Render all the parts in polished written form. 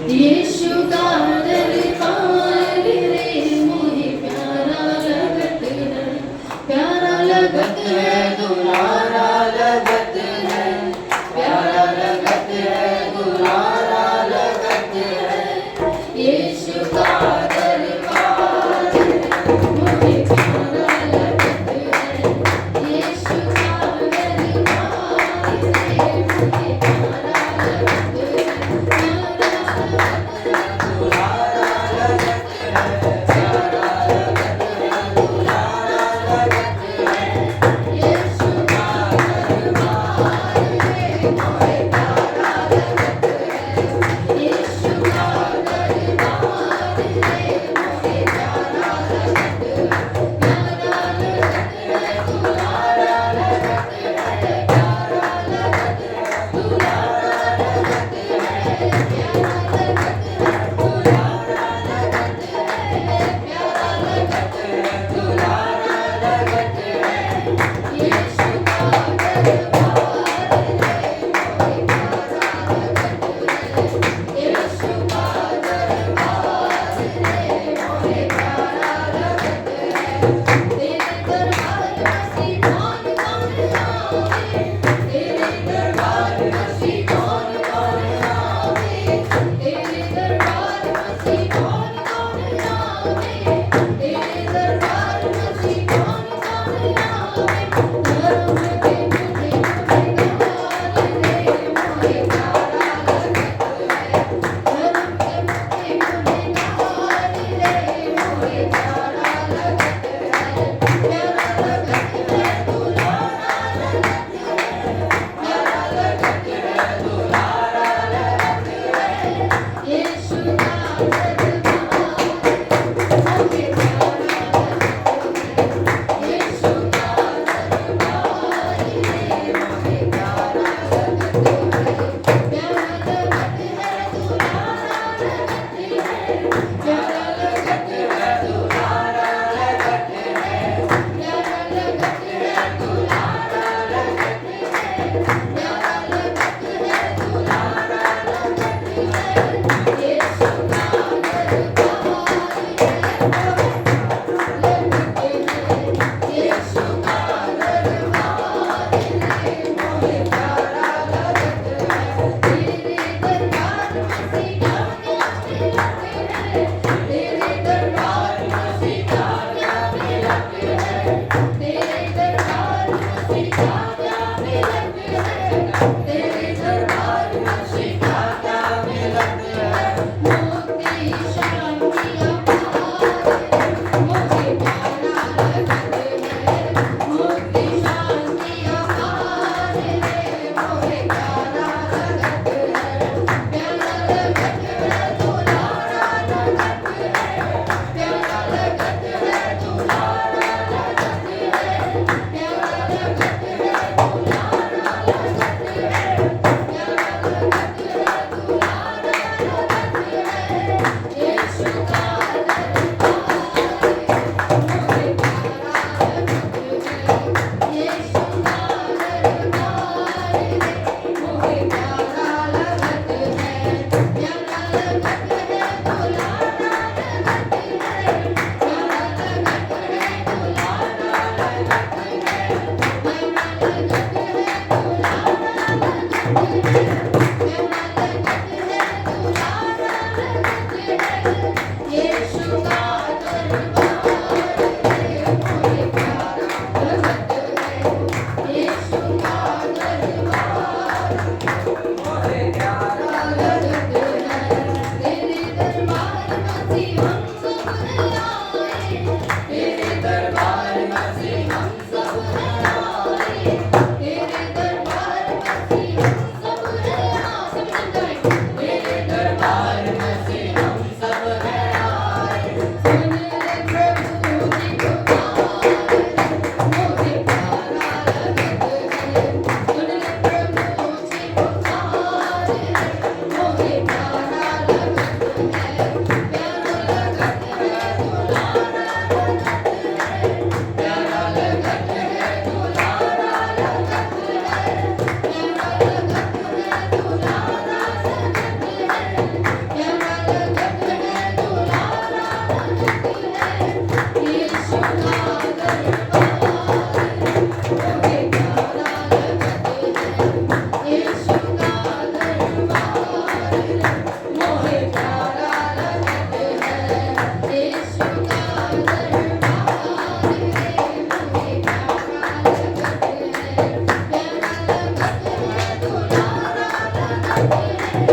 यीशु का दरबार रे मोहे प्यारा लगत है, प्यारा लगत है, दुलारा लगत है, प्यारा लगत है, दुलारा लगत है। यीशु का दरबार मोहे प्यारा लगत है, यीशु का दरबार रे मोहे प्यारा लगत है, प्यारा लगत है,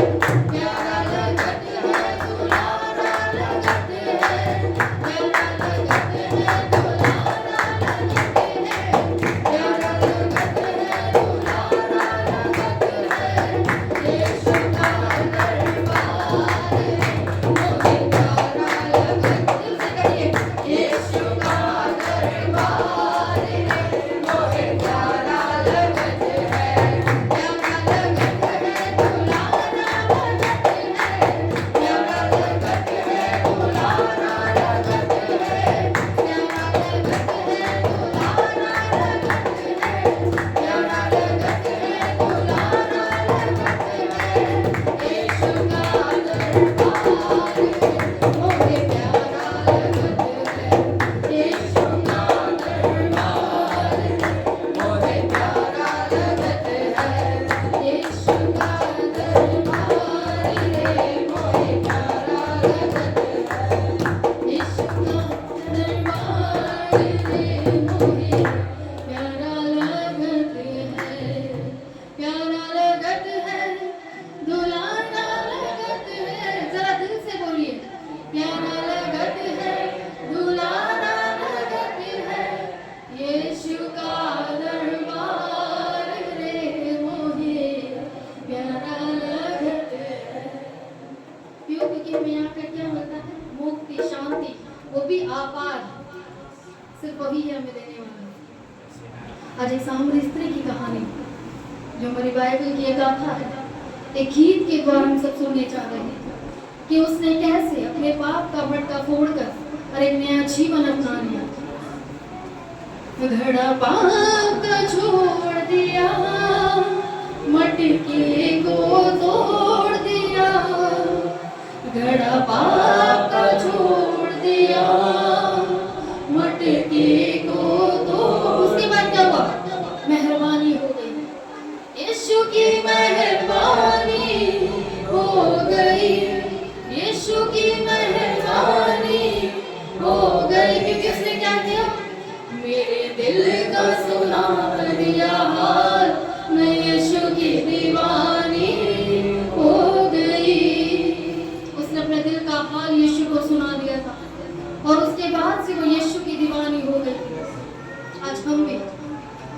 प्यारा लगत है दुलारा लगत है, प्यारा लगत है दुलारा लगत है, प्यारा लगत है दुलारा लगत है, यीशु का दरबार है मोहे प्यारा लगत। दिल से कहिए यीशु का दरबार है मोहे प्यारा लगत है, प्यारा लगत है दुलारा लगत है, प्यारा लगत है दुलारा लगत है, प्यारा लगत है दुलारा लगत है, प्यारा लगत है दुलारा लगत है, यीशु का दरबार है मोहे प्यारा लगत है, यीशु का दरबार है मोहे प्यारा लगत है, यीशु का दरबार है मोहे प्यारा लगत है, यीशु का दरबार है मोहे प्यारा लगत है, प्यारा लगत है दुलारा लगत है। जरा दिल से बोलिए प्यारा लगत है दुलारा लगत है, यीशु का दरबार रे मोहे प्यारा लगत है। क्यों? क्योंकि हमें यहाँ का क्या मिलता है? मुक्ति, शांति, वो भी आपार, सिर्फ वही है हमें देने वाला। आज एक सामरी स्त्री की कहानी जो हमारी बाइबल की एक गाथा है, एक गीत के द्वारा हम सब सुनने चाह रहे हैं कि उसने कैसे अपने पाप का मटका फोड़कर और एक नया जीवन अपना लिया। घड़ा पाप का छोड़ दिया, मटके को तोड़ दिया, घड़ा पाप का छोड़ दिया, मटके को तोड़। उसके बाद क्या हुआ? मेहरबानी हो गई, यीशु की मेहरबानी हो गई, यीशु की मेहरबानी हो गई। क्योंकि उसने क्या किया? मेरे दिल का सुना दिया हाल, मैं यीशु की दीवानी हो गई। उसने अपने दिल का हाल यीशु को सुना दिया था और उसके बाद से वो यीशु की दीवानी हो गई। आज हम भी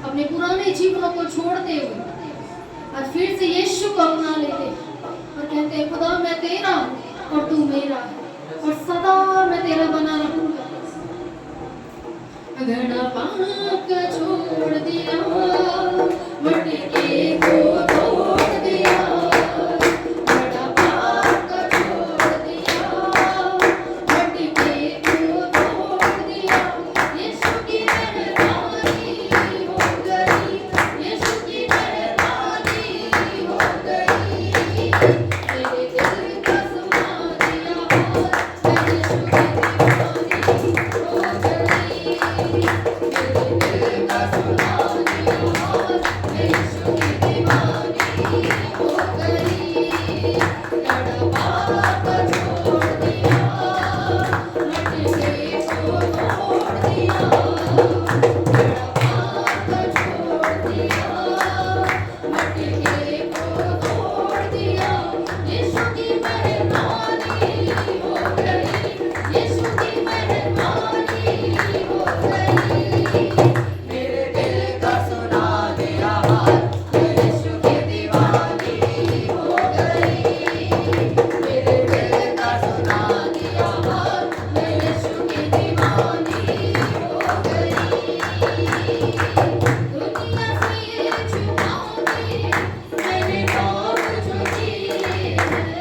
अपने पुराने जीवनों को छोड़ते हुए आज फिर से यीशु को अपना लेते हैं और कहते हैं खुदा मैं तेरा हूँ और तू मेरा है और सदा मैं तेरा बना रहूंगा। घड़ा पाप का छोड़ दिया, मटके को तोड़ दिया, घड़ा पाप का छोड़ दिया, मटके को तोड़ दिया, यीशु की मेहरबानी हो गई, यीशु की मेहरबानी हो गई। मेरे दिल का सुना दिया हाल, मैं यीशु की दीवानी हो गई। मेरे दिल का सुना दिया हाल, मैं यीशु की दीवानी हो गई। घड़ा पाप का छोड़ दिया, मटके को तोड़ दिया, घड़ा पाप का छोड़ दिया, मटके को तोड़ दिया, यीशु की मेहरबानी हो गई, यीशु की मेहरबानी हो गई। मेरे दिल का सुना दिया हाल, मैं यीशु की दीवानी हो गई। मेरे दिल का सुना दिया हाल, मैं यीशु की दीवानी हो गई। दुनिया से छुपा के मैंने पाप जो किए हैं,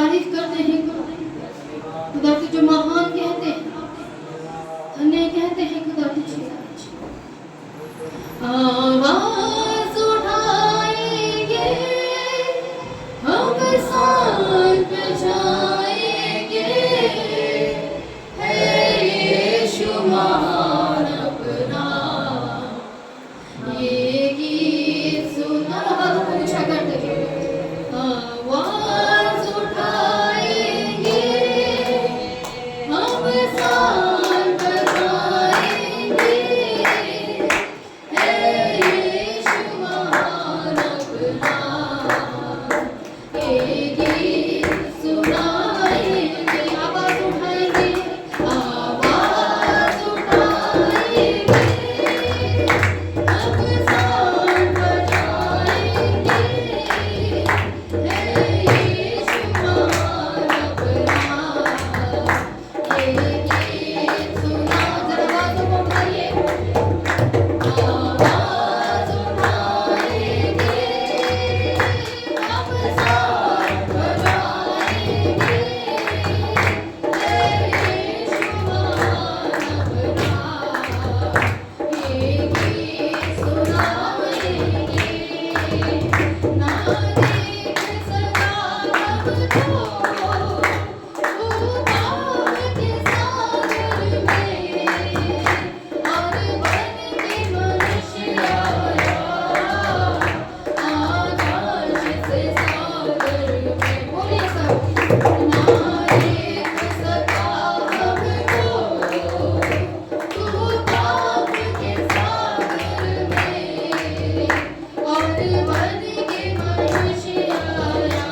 तारीफ करते हैं खुदा जो महान कहते हैं, धन्य कहते हैं खुदा तुझे। आवाज उठाएंगे हम सांस बजाएंगे, है यीशु महान अपना, ये गीत सुना। हाथों को ऊंचा करते हैं, आवाज उठाएंगे हम सांस बजाएंगे, है यीशु महान अपना, ये गीत सुनाएंगे। आवाज उठाएंगे, आवाज उठाएंगे हम सांस बजाएंगे, है यीशु महान अपना, ये गीत सुना। जरा आवाज़ों को उठाइए, आवाज उठाएंगे हम सांस बजाएंगे, है यीशु महान अपना, ये गीत सुनाएंगे। ना देख सका हमको पाप के सागर में, और बन के मनुष्य आया आकाश से सागर में। बोलिए सब, ना देख सका हमको पाप के सागर में, और बन के मनुष्य आया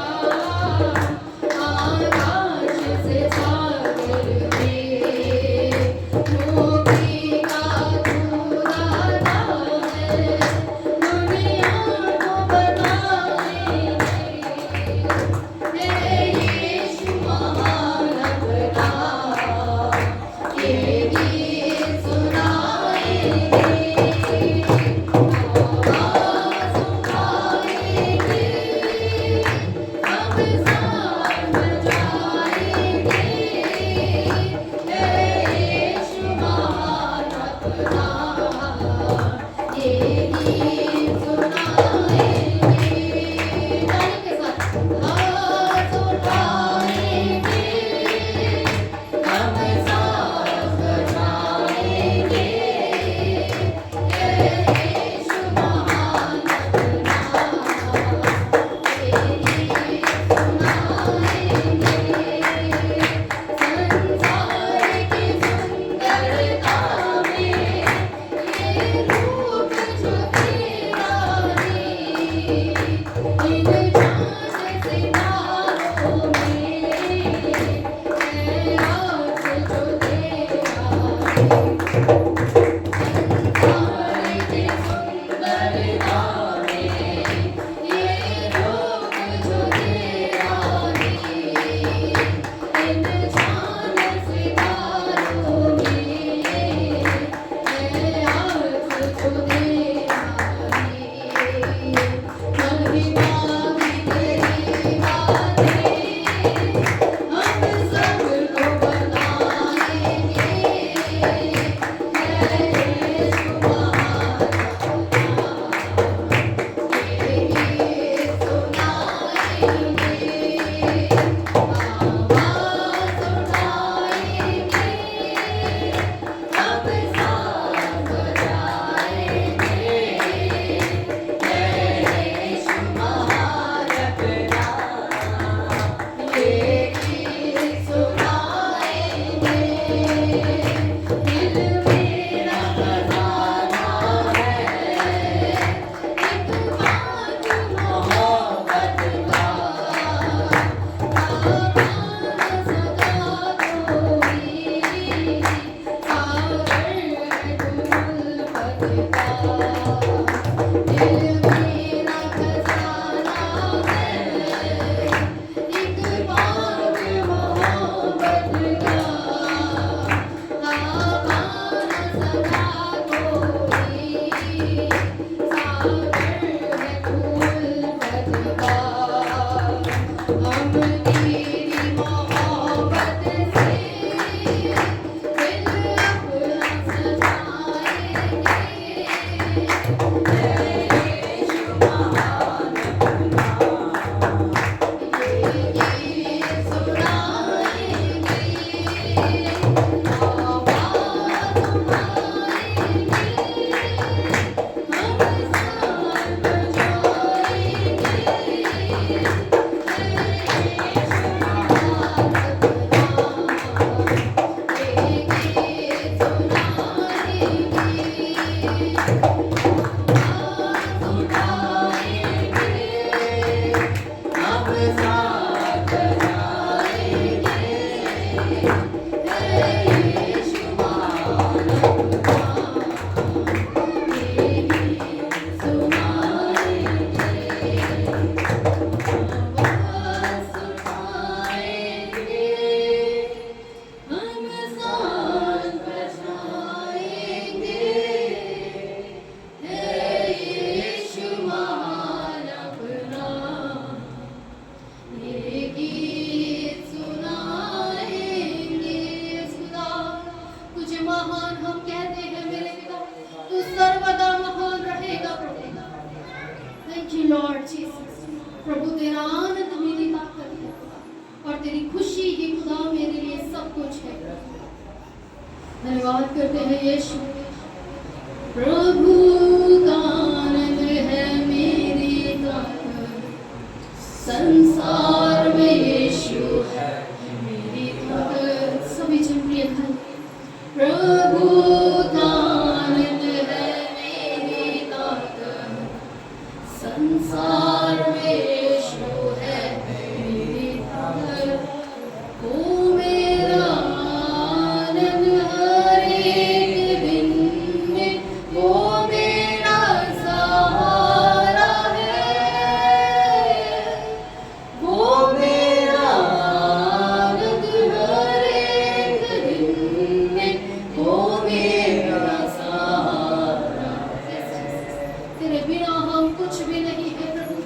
तेरी खुशी ही खुदा मेरे लिए सब कुछ है। धन्यवाद करते हैं यीशु। प्रभु का आनंद है मेरी ताकत, संसार में यीशु है मेरी ताकत। सभी जन प्रिय भाई, प्रभु का आनंद है मेरी ताकत, संसार में यीशु है मेरी ताकत। ओ मेरा आनंद हर एक दिन में, वो मेरा सहारा है। वो मेरा आनंद हर एक दिन में, वो मेरा सहारा है। तेरे बिना हम कुछ भी नहीं है प्रभु,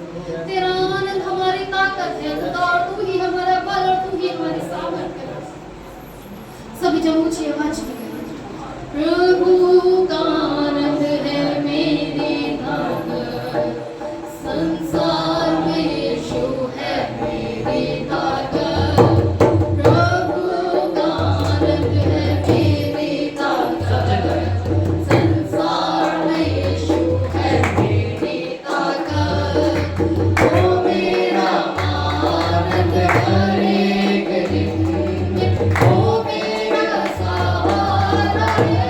तेरा आनंद हमारी ताकत है खुदा, और तू ही हमारा बल और तू ही हमारी सामर्थ्य है। सभी जन ऊंची आवाज में प्रभु का आनंद है मेरी ताकत, संसार में यीशु है मेरी ताकत। प्रभु का आनंद है मेरी ताकत, संसार में यीशु है मेरी ताकत। ओ मेरा आनंद हर एक दिन में, ओ मेरा सहारा है।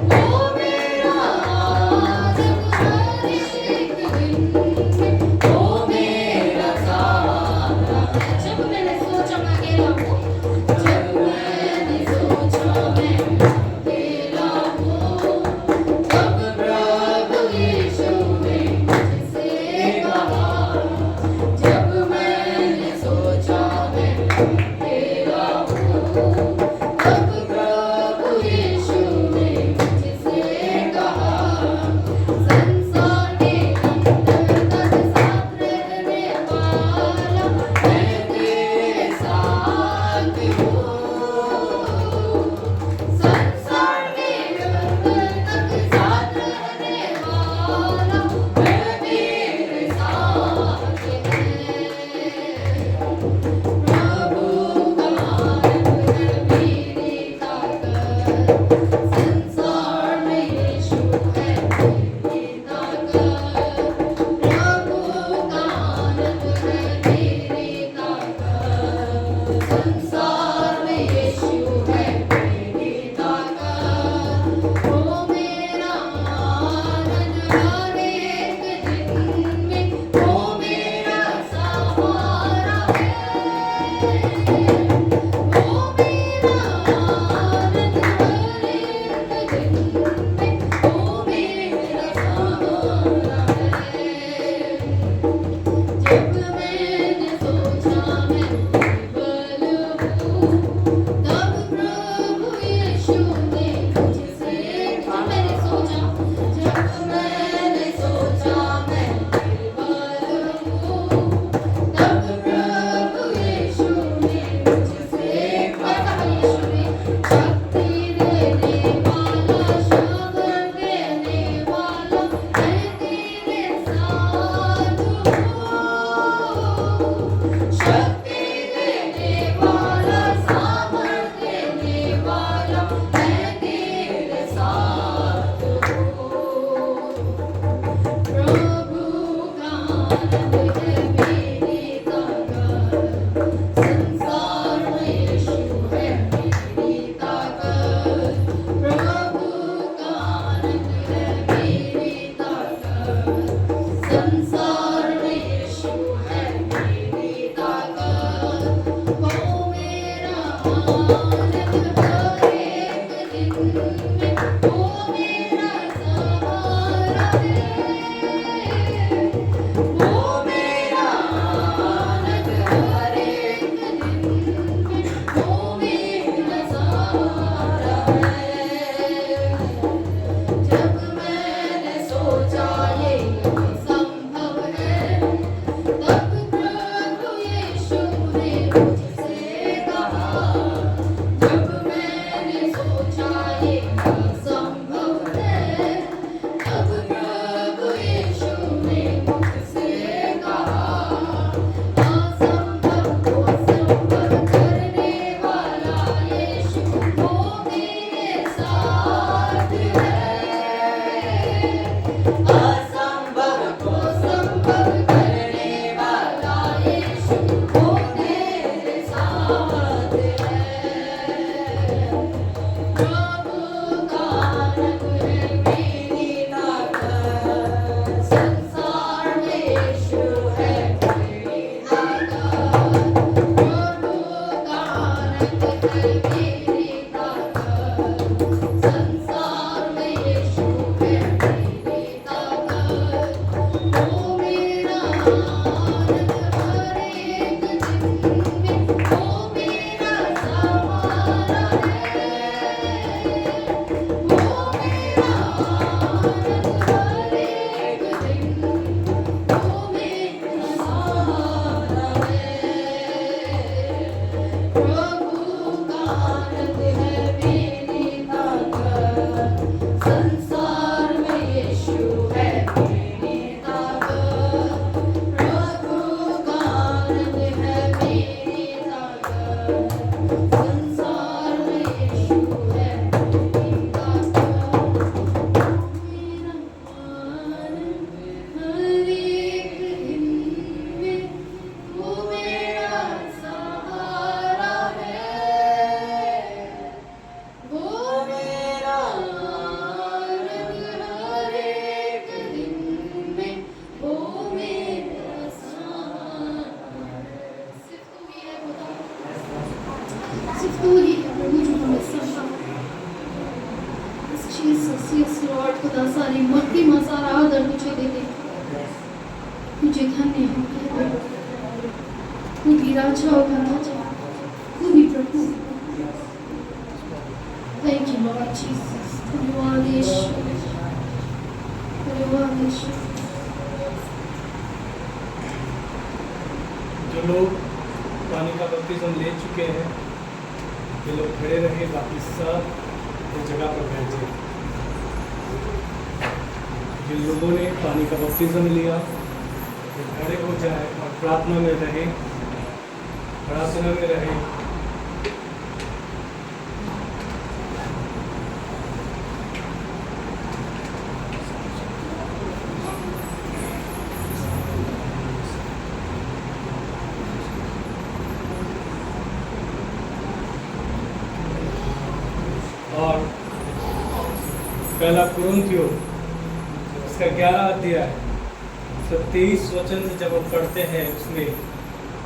ओ मेरा आनंद हर एक दिन में, ओ मेरा सहारा है। जब मैंने सोचा मैं अकेला हूँ, जब मैंने सोचा मैं अकेला हूँ, तब प्रभु यीशु ने मुझसे कहा। जब मैंने सोचा मैं अकेला हूँ, तब प्रभु यीशु ने मुझसे कहा। संसार के अंत तक साथ रहने वाला मैं तेरे साथ हूँ। संसार के अंत तक साथ रहने वाला मैं तेरे साथ है। प्रभु का आनंद है मेरी ताकत, संसार में यीशु है मेरी ताकत। प्रभु का आनंद है मेरी ताकत, संसार में यीशु है मेरी ताकत। ओ मेरा आनंद हर एक दिन में, ओ मेरा सहारा है। सिर्फ तू ही है प्रभु जो हमें संभाल। जीसस, यस लॉर्ड, खुदा सारी महिमा सारा आदर तुझे देते हैं। तुझे धन्य है, तू भी राजा का राजा, तू भी प्रभु। थैंक यू लॉर्ड जीसस, धन्यवाद यीशु, धन्यवाद यीशु। जो लोग पानी का बपतिस्म ले चुके हैं वे लोग खड़े रहे, बाकी सब अपनी जगह पर बैठ जाए। जिन लोगों ने पानी का बपतिस्म लिया वे खड़े हो जाए और प्रार्थना में रहे, प्रार्थना में रहे। और पहला कुरिन्थियों इसका 11 अध्याय 23 वचन से जब हम पढ़ते हैं उसमें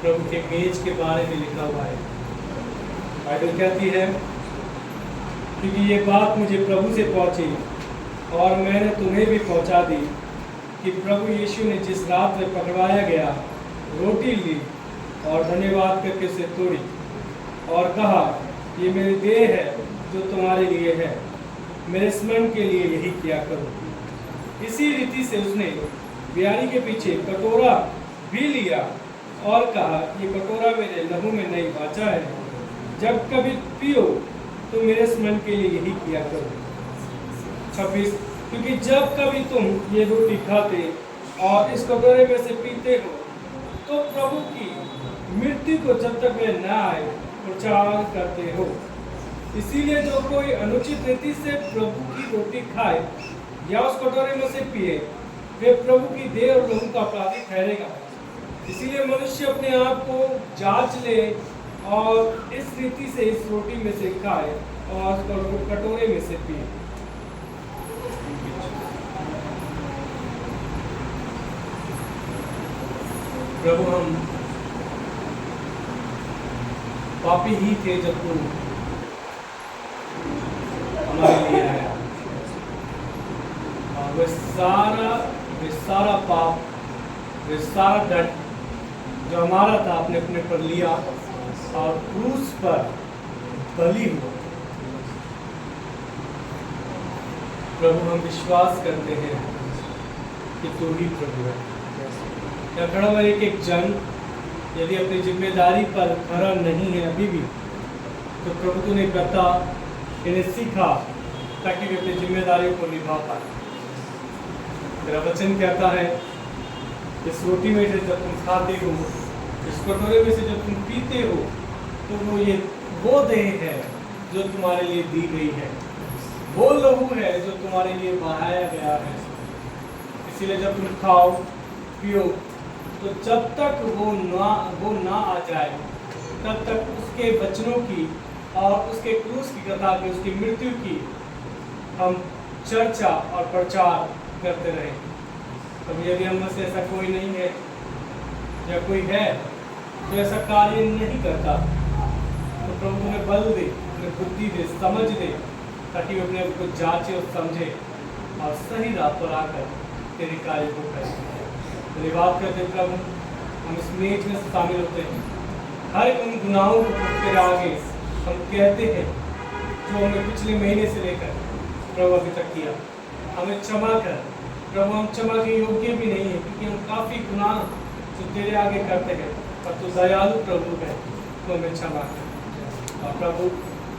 प्रभु के मेज के बारे में लिखा हुआ है। बाइबल कहती है, क्योंकि ये बात मुझे प्रभु से पहुंची और मैंने तुम्हें भी पहुंचा दी कि प्रभु यीशु ने जिस रात में पकड़वाया गया रोटी ली और धन्यवाद करके उसे तोड़ी और कहा, ये मेरी देह है जो तुम्हारे लिए है, मेरे स्मरण के लिए यही किया करो। इसी रीति से उसने बियारी के पीछे कटोरा भी लिया और कहा, ये कटोरा मेरे लहू में नई वाचा है, जब कभी पियो तो मेरे स्मरण के लिए यही किया करो। 26, क्योंकि जब कभी तुम ये रोटी खाते और इस कटोरे में से पीते हो तो प्रभु की मृत्यु को जब तक वे न आए प्रचार करते हो। इसीलिए जो कोई अनुचित रीति से प्रभु की रोटी खाए या उस कटोरे में से पिए वे प्रभु की देह और लहू का अपराधी ठहरेगा। इसीलिए मनुष्य अपने आप को जांच ले और इस रीति से इस रोटी में से खाए और कटोरे में से पिए। प्रभु हम पापी ही थे जब तू हमारे लिए आया और वे सारा पाप, वे सारा दंड जो हमारा था आपने अपने पर लिया और क्रूस पर बलि हुआ। प्रभु हम विश्वास करते हैं कि तू ही प्रभु है। या खड़ा हुआ एक जन यदि अपनी जिम्मेदारी पर खरा नहीं है अभी भी, तो प्रभु तूने बता इन्हें सीखा ताकि वे अपनी जिम्मेदारियों को निभा पाए। मेरा वचन कहता है, इस रोटी में से जब तुम खाते हो, इस कटोरे में से जब तुम पीते हो, तो वो देह है जो तुम्हारे लिए दी गई है, वो लहू है जो तुम्हारे लिए बहाया गया है। इसीलिए जब तुम खाओ पियो तो जब तक वो ना आ जाए तब तक उसके वचनों की और उसके क्रूस की कथा की, उसकी मृत्यु की हम चर्चा और प्रचार करते रहे। कभी यदि हम में से ऐसा कोई नहीं है या कोई है तो ऐसा कार्य नहीं करता, तो प्रभु हमें बल दे, हमें बुद्धि दे, समझ दे, ताकि वे अपने आप को जांचे और समझे और सही राह पर आकर तेरे कार्य को करें। धन्यवाद करते प्रभु, हम इस मेज में शामिल होते हैं। हर उन गुनाहों को तेरे आगे हम कहते हैं जो हमने पिछले महीने से लेकर प्रभु अभी तक किया। हमें क्षमा कर प्रभु, हम क्षमा के योग्य भी नहीं है क्योंकि हम काफ़ी गुनाह जो तेरे आगे करते हैं, पर तू दयालु प्रभु है, तो हमें क्षमा कर। और प्रभु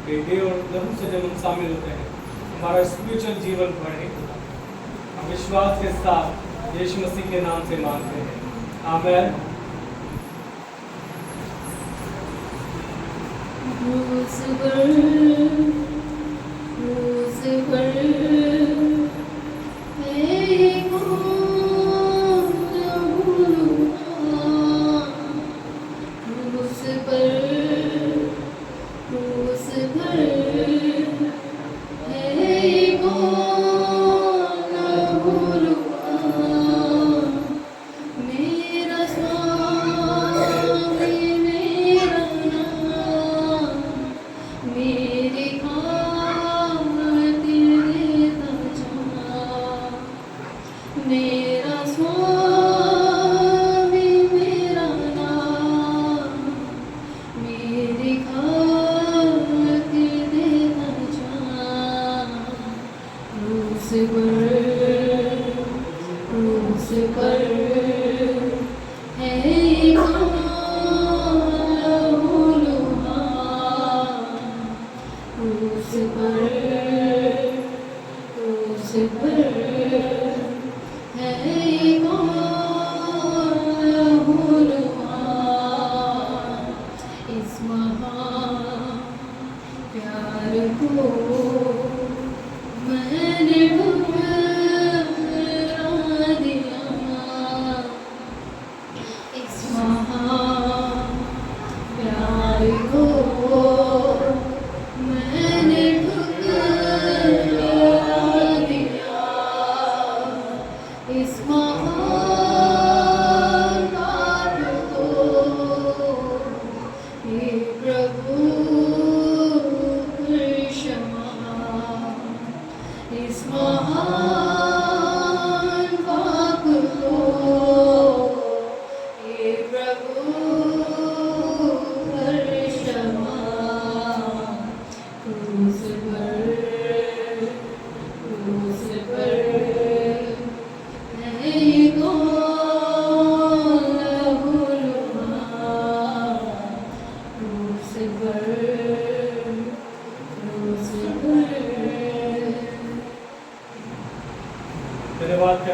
देह और लहू से जब हम शामिल होते हैं हमारा स्पिरिचुअल जीवन बढ़े। हम विश्वास के साथ यीशु मसीह के नाम से मांगते हैं, आमीन।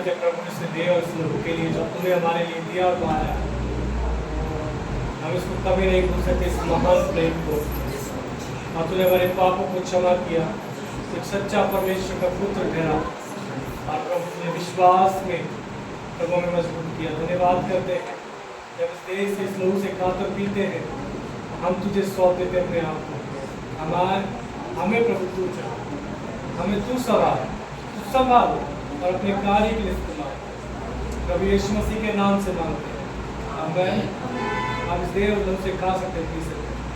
करते प्रभु इस देह और इस लहू के लिए जो तूने हमारे लिए दिया और मारा। हम इसको कभी नहीं भूल सकते, इस महान प्रेम को। और तूने हमारे पापों को क्षमा किया, एक सच्चा परमेश्वर का पुत्र ठहरा और प्रभु तूने विश्वास में प्रभु में मजबूत किया। धन्यवाद करते हैं जब इस देह से इस लहू से खाकर पीते हैं, हम तुझे सौंप देते अपने आप को। हमें प्रभु तू चाह, हमें तू संभाल और अपने कार्य के लिए इस्तेमाल। प्रभु यीशु मसीह के नाम से मांगते हैं, आमीन। आप इस देह और लहू से खा सकते हैं, पी सकते हैं।